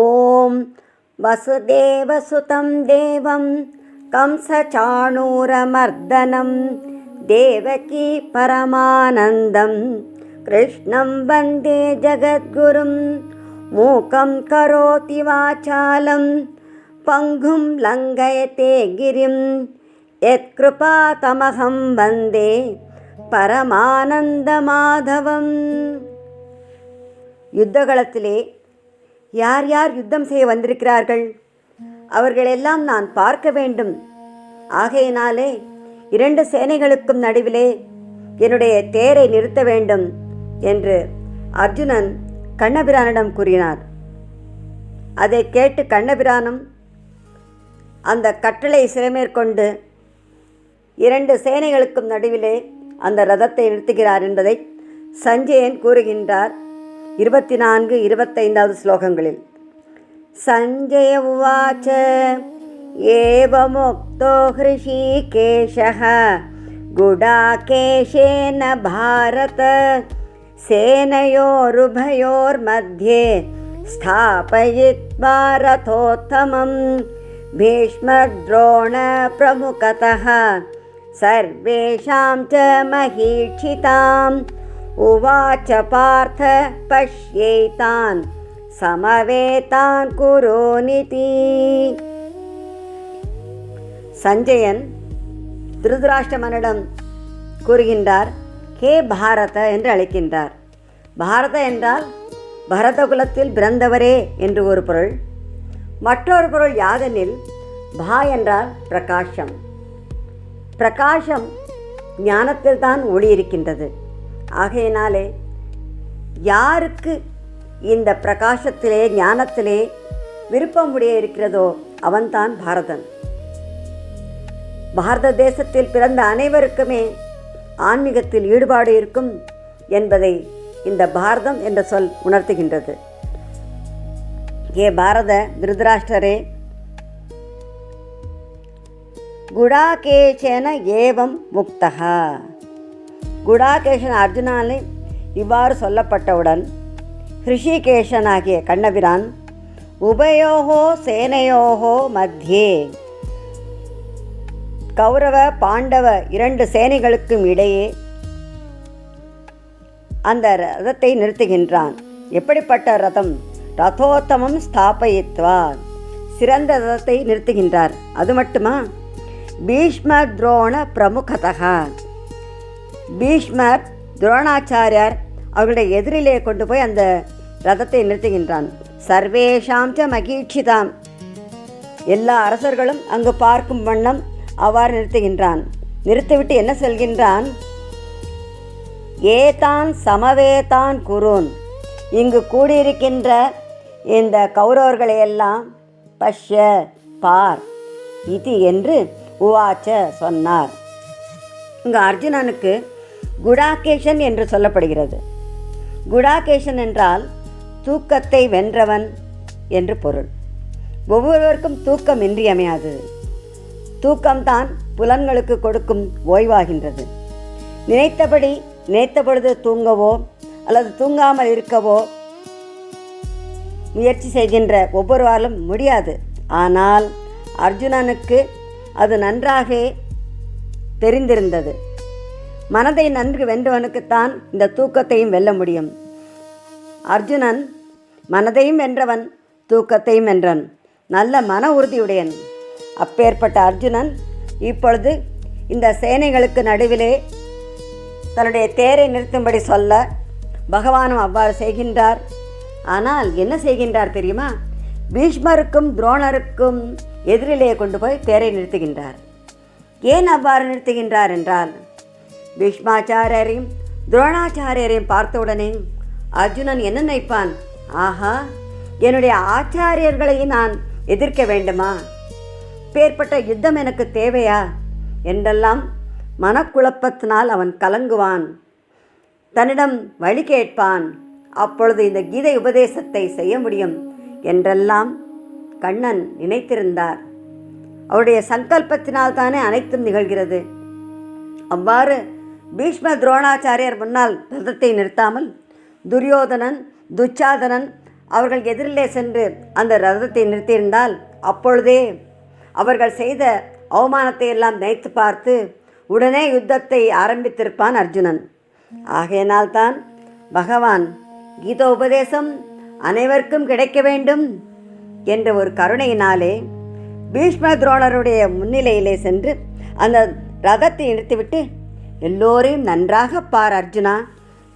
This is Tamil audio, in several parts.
ஓம் வசுதேவசுதம் தேவம் கம்சசாணூரமர்தனம் தேவகி பரமானந்தம் கிருஷ்ணம் வந்தே ஜகத்குரும் மூகம் கரோதி வாசாலம் பங்கும் லங்கயதே கிரிம் யத்கிருபாதமஹம் வந்தே பரமானந்த மாதவம். யுத்தகளத்திலே யார் யார் யுத்தம் செய்ய வந்திருக்கிறார்கள், அவர்களெல்லாம் நான் பார்க்க வேண்டும். ஆகையினாலே 2 சேனைகளுக்கும் நடுவிலே என்னுடைய தேரை நிறுத்த வேண்டும் என்று அர்ஜுனன் கண்ணபிரானிடம் கூறினார். அதை கேட்டு கண்ணபிரானும் அந்த கட்டளை சிறைமேற்கொண்டு 2 சேனைகளுக்கும் நடுவிலே அந்த ரதத்தை நிறுத்துகிறார் என்பதை சஞ்சயன் கூறுகின்றார் 24-25 ஸ்லோகங்களில். சஞ்சய உவாச்ச ஏவமுக்தோ ஹ்ருஷீகேஷः குடாகேஷேன பாரத சேனையோருபயோர்मध्ये ஸ்தாபயித்வா ரதோத்தமம் பீஷ்மத்ரோண பிரமுகதः சர்வேஷாம் ச மஹீட்சிதாம் உவாச்ச பார்த்த பஷ்யேதான் சமவேதான் குருநிதி. சஞ்சயன் திருதராஷ்டிரமனிடம் கூறுகின்றார், ஹே பாரத என்று அழைக்கின்றார். பாரத என்றால் பரதகுலத்தில் பிறந்தவரே என்று ஒரு பொருள். மற்றொரு பொருள் யாதெனில் பா என்றால் பிரகாஷம். பிரகாஷம் ஞானத்தில் தான் ஒளி இருக்கின்றது. ஆகையினாலே யாருக்கு இந்த பிரகாசத்திலே ஞானத்திலே விருப்பம் உடைய இருக்கிறதோ அவன்தான் பாரதன். பாரத தேசத்தில் பிறந்த அனைவருக்குமே ஆன்மீகத்தில் ஈடுபாடு இருக்கும் என்பதை இந்த பாரதம் என்ற சொல் உணர்த்துகின்றது. ஏ பாரத திருதராஷ்டிரரே, குடாகேஷன ஏவம் முக்தஹா. குடாகேஷன் அர்ஜுனாலே இவ்வாறு சொல்லப்பட்டவுடன் ஹ்ருஷிகேஷனாகிய கண்ணபிரான் உபயோகோ சேனையோகோ மத்தியே, கௌரவ பாண்டவ 2 சேனைகளுக்கும் இடையே அந்த ரதத்தை நிறுத்துகின்றான். எப்படிப்பட்ட ரதம்? ரதோத்தமம் ஸ்தாபயித்வா, சிறந்த ரதத்தை நிறுத்துகின்றார். அது மட்டுமா, பீஷ்ம துரோண பிரமுகதः, பீஷ்மர் துரோணாச்சாரியார் அவர்களுடைய எதிரிலே கொண்டு போய் அந்த ரதத்தை நிறுத்துகின்றான். சர்வேஷாம் ச மகீட்சிதாம், எல்லா அரசர்களும் அங்கு பார்க்கும் வண்ணம் அவ்வாறு நிறுத்துகின்றான். நிறுத்திவிட்டு என்ன சொல்கின்றான்? ஏதான் சமவேதான் குருன், இங்கு கூடியிருக்கின்ற இந்த கௌரவர்களையெல்லாம் பஷ்ய பார் இது என்று உவாச்ச சொன்னார். இங்கு அர்ஜுனனுக்கு குடாகேஷன் என்று சொல்லப்படுகிறது. குடாகேஷன் என்றால் தூக்கத்தை வென்றவன் என்று பொருள். ஒவ்வொருவருக்கும் தூக்கம் இன்றியமையாது. தூக்கம்தான் புலன்களுக்கு கொடுக்கும் ஓய்வாகின்றது. நினைத்தபடி நினைத்த பொழுது தூங்கவோ அல்லது தூங்காமல் இருக்கவோ முயற்சி செய்கின்ற ஒவ்வொருவராலும் முடியாது. ஆனால் அர்ஜுனனுக்கு அது நன்றாக தெரிந்திருந்தது. மனதை நன்கு வென்றவனுக்குத்தான் இந்த தூக்கத்தையும் வெல்ல முடியும். அர்ஜுனன் மனதையும் வென்றவன், தூக்கத்தையும் வென்றவன், நல்ல மன உறுதியுடையன். அப்பேற்பட்ட அர்ஜுனன் இப்பொழுது இந்த சேனைகளுக்கு நடுவிலே தன்னுடைய தேரை நிறுத்தும்படி சொல்ல பகவானும் அவ்வாறு செய்கின்றார். ஆனால் என்ன செய்கின்றார் தெரியுமா? பீஷ்மருக்கும் துரோணருக்கும் எதிரிலே கொண்டு போய் தேரை நிறுத்துகின்றார். ஏன் அவ்வாறு நிறுத்துகின்றார் என்றால், பீஷ்மாச்சாரியரையும் துரோணாச்சாரியரையும் பார்த்தவுடனே அர்ஜுனன் என்ன நினைப்பான்? ஆஹா, என்னுடைய ஆச்சாரியர்களை நான் எதிர்க்க வேண்டுமா? பேர்பட்ட யுத்தம் எனக்கு தேவையா என்றெல்லாம் மனக்குழப்பத்தினால் அவன் கலங்குவான். தன்னிடம் வழி கேட்பான். அப்பொழுது இந்த கீதை உபதேசத்தை செய்ய முடியும் என்றெல்லாம் கண்ணன் நினைத்திருந்தார். அவருடைய சங்கல்பத்தினால் தானே அனைத்தும் நிகழ்கிறது. அவ்வாறு பீஷ்ம துரோணாச்சாரியர் முன்னால் ரதத்தை நிறுத்தாமல் துரியோதனன், துச்சாதனன் அவர்கள் எதிரிலே சென்று அந்த ரதத்தை நிறுத்தியிருந்தால் அப்பொழுதே அவர்கள் செய்த அவமானத்தை எல்லாம் நினைத்து பார்த்து உடனே யுத்தத்தை ஆரம்பித்திருப்பான் அர்ஜுனன். ஆகையினால்தான் பகவான் கீதா உபதேசம் அனைவருக்கும் கிடைக்க வேண்டும் என்ற ஒரு கருணையினாலே பீஷ்ம துரோணருடைய முன்னிலையிலே சென்று அந்த ரதத்தை நிறுத்திவிட்டு எல்லோரையும் நன்றாக பார் அர்ஜுனா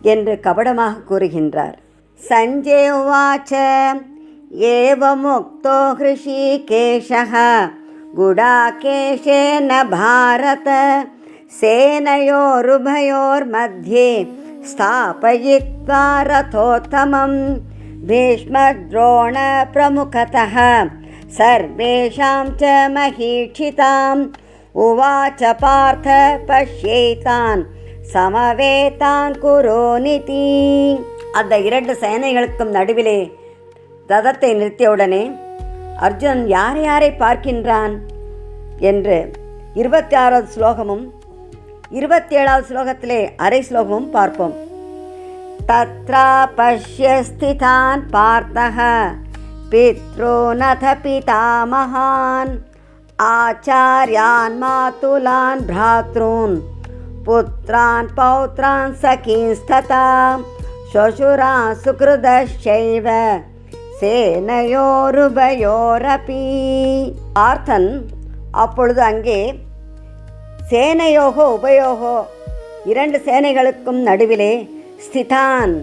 என்று கபடமாக கூறுகின்றார். சஞ்சய் உவாச்ச ஏவமுக்தோ ஹ்ருஷிகேஷः குடாகேஷேன பாரத சேனயோருபயோர்मध्ये ஸ்தாபயித்வா ரதோத்தமம் பீஷ்மத்ரோண பிரமுகதः சர்வேஷாம் ச மஹீட்சிதாம் உவாச்ச பார்த்த பஷ்யேதான் சமவேதான் குரோநிதி. அந்த இரண்டு சேனைகளுக்கும் நடுவிலே ரதத்தை நிறுத்தியவுடனே அர்ஜுனன் யார் யாரை பார்க்கின்றான் என்று 26வது ஸ்லோகமும் 27வது ஸ்லோகத்திலே அரை ஸ்லோகமும் பார்ப்போம். தத்ரா பஷ்ய ஸ்திதான் பார்த்தஹ பித்ரோநத பிதாமகான் ஆச்சார்யான் மாதுலான் பிராத்ரூன் புத்ரான் பௌத்ரான் சகீன்ஸ்ததா ஷோஷுரான் சுக்ருதஷைவ சேனையோருபயோரபி. பார்த்தன் அப்பொழுது அங்கே சேனையோகோ உபயோகோ இரண்டு சேனைகளுக்கும் நடுவிலே ஸ்திதான்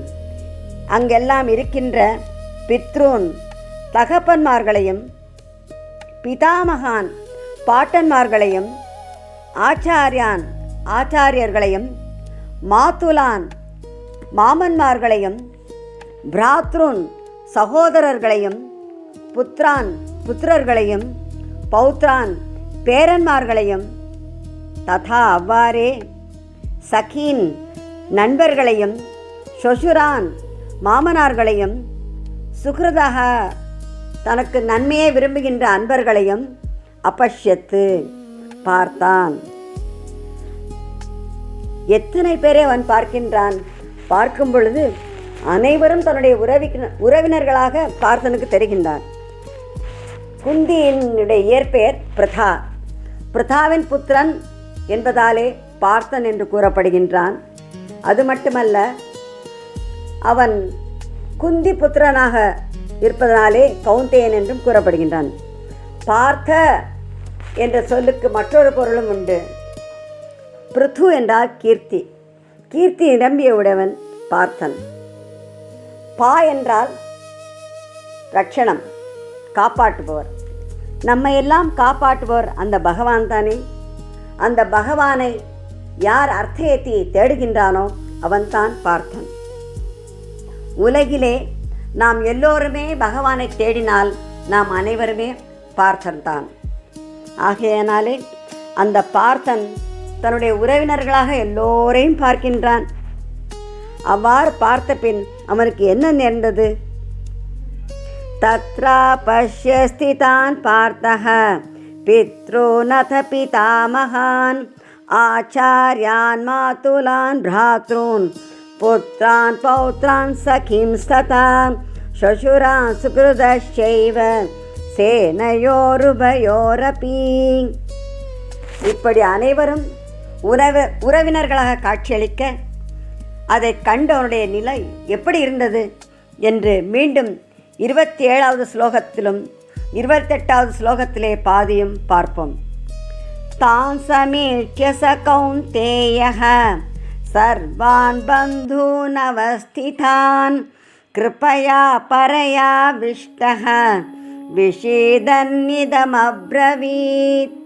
அங்கெல்லாம் இருக்கின்ற பித்ருன் தகப்பன்மார்களையும் பிதாமகான் பாட்டன்மார்களையும் ஆச்சாரியான் ஆச்சாரியர்களையும் மாத்துலான் மாமன்மார்களையும் பிராத்ருன் சகோதரர்களையும் புத்ரான் புத்திரர்களையும் பௌத்ரான் பேரன்மார்களையும் ததா அவ்வாறே சகீன் நண்பர்களையும் ஷொஷுரான் மாமனார்களையும் சுக்ருதக தனக்கு நன்மையை விரும்புகின்ற அன்பர்களையும் அபஷ்யத்து பார்த்தான். எத்தனை பேரை அவன் பார்க்கின்றான்! பார்க்கும் பொழுது அனைவரும் தன்னுடைய உறவினர்களாக பார்த்தனுக்கு தெரிகின்றான். குந்தியினுடைய இயற்பெயர் பிரதா. பிரதாவின் புத்திரன் என்பதாலே பார்த்தன் என்று கூறப்படுகின்றான். அது மட்டுமல்ல, அவன் குந்தி புத்திரனாக இருப்பதனாலே கௌந்தேயன் என்றும் கூறப்படுகின்றான். பார்த்த என்ற சொல்லுக்கு மற்றொரு பொருளும் உண்டு. பிருத்து என்றால் கீர்த்தி. கீர்த்தி நிரம்பிய உடையவன் பார்த்தன். பா என்றால் ரட்சணம், காப்பாற்றுபவர். நம்மை எல்லாம் காப்பாற்றுபவர் அந்த பகவான் தானே. அந்த பகவானை யார் அர்த்தயத்தை தேடுகின்றானோ அவன்தான் பார்த்தன். உலகிலே நாம் எல்லோருமே பகவானை தேடினால் நாம் அனைவருமே பார்த்தன் தான். ஆகையினாலே அந்த பார்த்தன் தன்னுடைய உறவினர்களாக எல்லோரையும் பார்க்கின்றான். அவ்வாறு பார்த்த பின் அவனுக்கு என்ன நேர்ந்தது? தத்ரா பஷ்ய ஸ்திதான் பார்த்தஹ பித்ருநத பிதாமகான் ஆச்சார்யான் மாதுலான் பிராத்ரூன் புத்ரான் பௌத்ரான் சகீம்ஸ்ததா ஷொஷுரான் சுக்ருதஷைவ சேனையோருபயோரபி. இப்படி அனைவரும் உறவினர்களாக காட்சியளிக்க அதை கண்டவனுடைய நிலை எப்படி இருந்தது என்று மீண்டும் 27வது ஸ்லோகத்திலும் 28வது ஸ்லோகத்திலே பாதியும் பார்ப்போம். தான் சமீட்ய ச கௌந்தேயः சர்வான் பந்தூன் அவஸ்திதான் கிருபயா பரயா விஷ்டः விஷீதன்னிதமப்ரவீத்.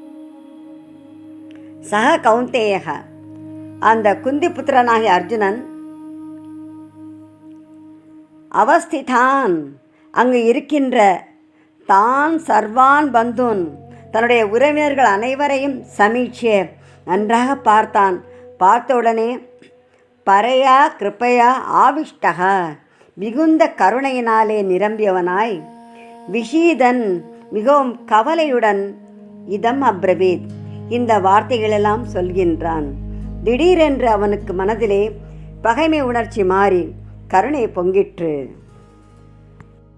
சக கௌந்தேயः, அந்த குந்திபுத்திரனாகிய அர்ஜுனன் அவஸ்திதான் அங்கு இருக்கின்ற தான் சர்வான் பந்தூன் தன்னுடைய உறவினர்கள் அனைவரையும் சமீட்சே நன்றாக பார்த்தான். பார்த்தவுடனே பரையா கிருப்பையா ஆவிஷ்டக மிகுந்த கருணையினாலே நிரம்பியவனாய் விஷீதன் மிகவும் கவலையுடன் இதம் அப்ரவீத் இந்த வார்த்தைகளெல்லாம் சொல்கின்றான். திடீரென்று அவனுக்கு மனதிலே பகைமை உணர்ச்சி மாறி கருணை பொங்கிற்று.